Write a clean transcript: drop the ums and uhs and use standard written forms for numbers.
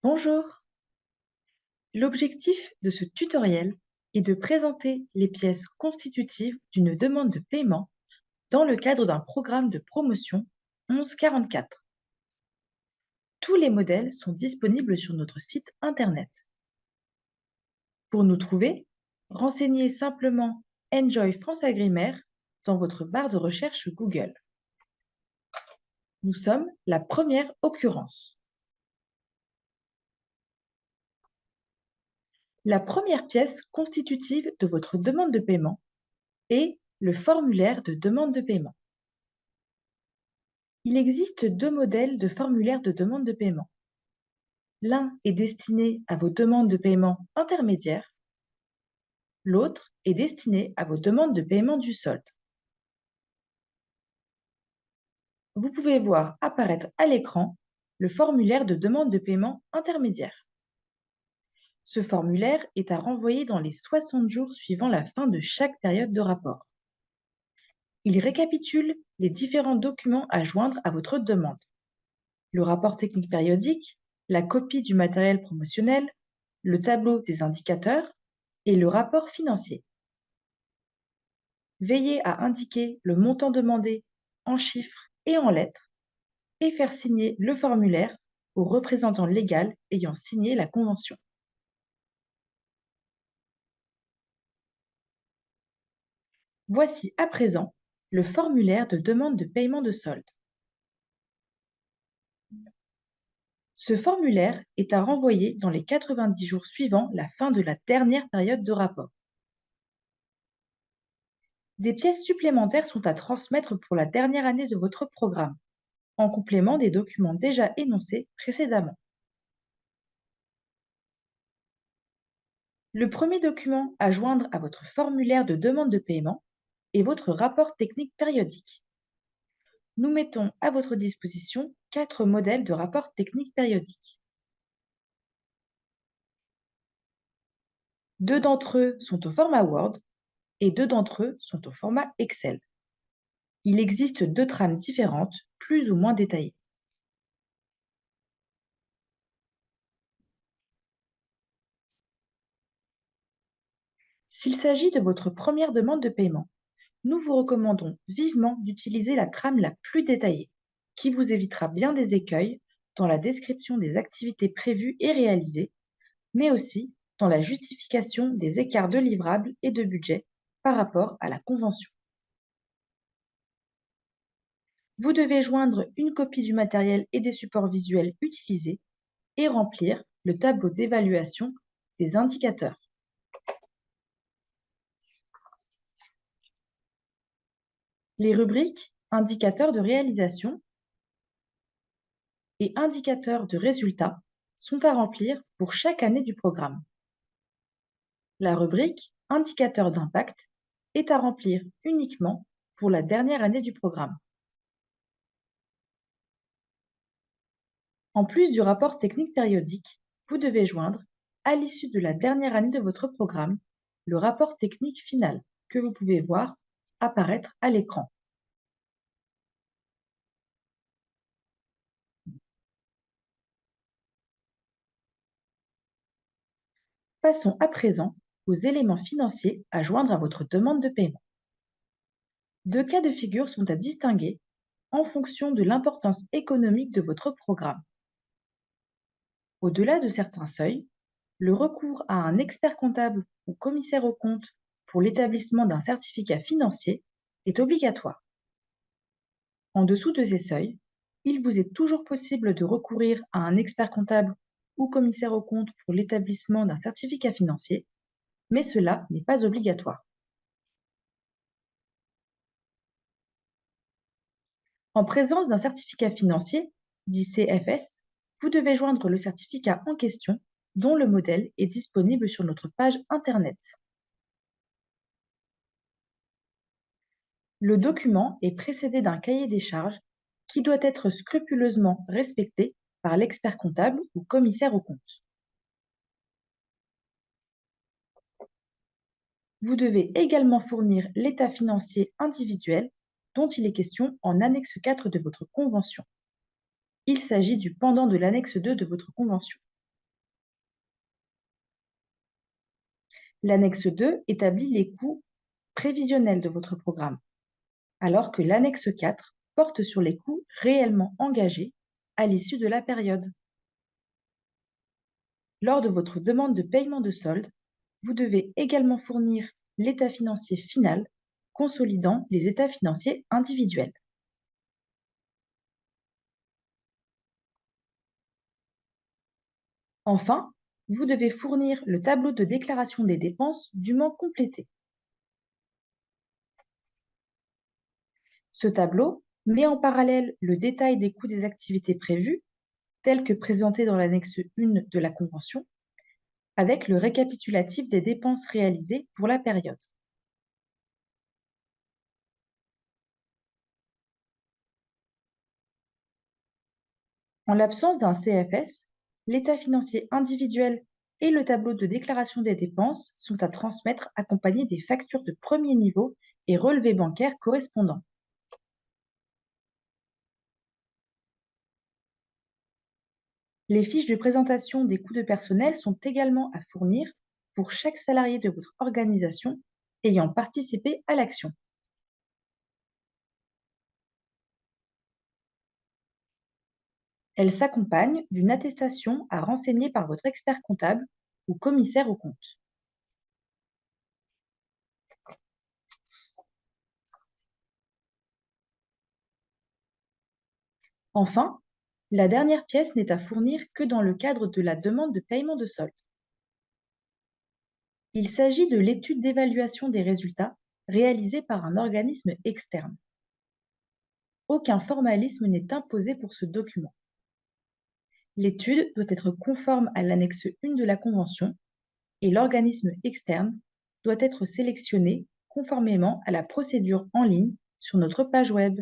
Bonjour, l'objectif de ce tutoriel est de présenter les pièces constitutives d'une demande de paiement dans le cadre d'un programme de promotion 1144. Tous les modèles sont disponibles sur notre site internet. Pour nous trouver, renseignez simplement Enjoy France Agrimaire dans votre barre de recherche Google. Nous sommes la première occurrence. La première pièce constitutive de votre demande de paiement est le formulaire de demande de paiement. Il existe deux modèles de formulaire de demande de paiement. L'un est destiné à vos demandes de paiement intermédiaires, l'autre est destiné à vos demandes de paiement du solde. Vous pouvez voir apparaître à l'écran le formulaire de demande de paiement intermédiaire. Ce formulaire est à renvoyer dans les 60 jours suivant la fin de chaque période de rapport. Il récapitule les différents documents à joindre à votre demande. Le rapport technique périodique, la copie du matériel promotionnel, le tableau des indicateurs et le rapport financier. Veillez à indiquer le montant demandé en chiffres et en lettres et faire signer le formulaire au représentant légal ayant signé la convention. Voici à présent le formulaire de demande de paiement de solde. Ce formulaire est à renvoyer dans les 90 jours suivant la fin de la dernière période de rapport. Des pièces supplémentaires sont à transmettre pour la dernière année de votre programme, en complément des documents déjà énoncés précédemment. Le premier document à joindre à votre formulaire de demande de paiement est votre rapport technique périodique. Nous mettons à votre disposition 4 modèles de rapport technique périodique. 2 d'entre eux sont au format Word et 2 d'entre eux sont au format Excel. Il existe 2 trames différentes, plus ou moins détaillées. S'il s'agit de votre première demande de paiement, nous vous recommandons vivement d'utiliser la trame la plus détaillée, qui vous évitera bien des écueils dans la description des activités prévues et réalisées, mais aussi dans la justification des écarts de livrables et de budget par rapport à la convention. Vous devez joindre une copie du matériel et des supports visuels utilisés et remplir le tableau d'évaluation des indicateurs. Les rubriques indicateurs de réalisation et indicateurs de résultats sont à remplir pour chaque année du programme. La rubrique indicateurs d'impact est à remplir uniquement pour la dernière année du programme. En plus du rapport technique périodique, vous devez joindre, à l'issue de la dernière année de votre programme, le rapport technique final que vous pouvez voir apparaître à l'écran. Passons à présent aux éléments financiers à joindre à votre demande de paiement. Deux cas de figure sont à distinguer en fonction de l'importance économique de votre programme. Au-delà de certains seuils, le recours à un expert comptable ou commissaire aux comptes pour l'établissement d'un certificat financier est obligatoire. En dessous de ces seuils, il vous est toujours possible de recourir à un expert comptable ou commissaire aux comptes pour l'établissement d'un certificat financier, mais cela n'est pas obligatoire. En présence d'un certificat financier, dit CFS, vous devez joindre le certificat en question dont le modèle est disponible sur notre page Internet. Le document est précédé d'un cahier des charges qui doit être scrupuleusement respecté par l'expert comptable ou commissaire aux comptes. Vous devez également fournir l'état financier individuel dont il est question en annexe 4 de votre convention. Il s'agit du pendant de l'annexe 2 de votre convention. L'annexe 2 établit les coûts prévisionnels de votre programme, alors que l'annexe 4 porte sur les coûts réellement engagés à l'issue de la période. Lors de votre demande de paiement de solde, vous devez également fournir l'état financier final, consolidant les états financiers individuels. Enfin, vous devez fournir le tableau de déclaration des dépenses dûment complété. Ce tableau met en parallèle le détail des coûts des activités prévues, tels que présentés dans l'annexe 1 de la convention, avec le récapitulatif des dépenses réalisées pour la période. En l'absence d'un CFS, l'état financier individuel et le tableau de déclaration des dépenses sont à transmettre accompagnés des factures de premier niveau et relevés bancaires correspondants. Les fiches de présentation des coûts de personnel sont également à fournir pour chaque salarié de votre organisation ayant participé à l'action. Elles s'accompagnent d'une attestation à renseigner par votre expert comptable ou commissaire aux comptes. Enfin, la dernière pièce n'est à fournir que dans le cadre de la demande de paiement de solde. Il s'agit de l'étude d'évaluation des résultats réalisée par un organisme externe. Aucun formalisme n'est imposé pour ce document. L'étude doit être conforme à l'annexe 1 de la Convention et l'organisme externe doit être sélectionné conformément à la procédure en ligne sur notre page web.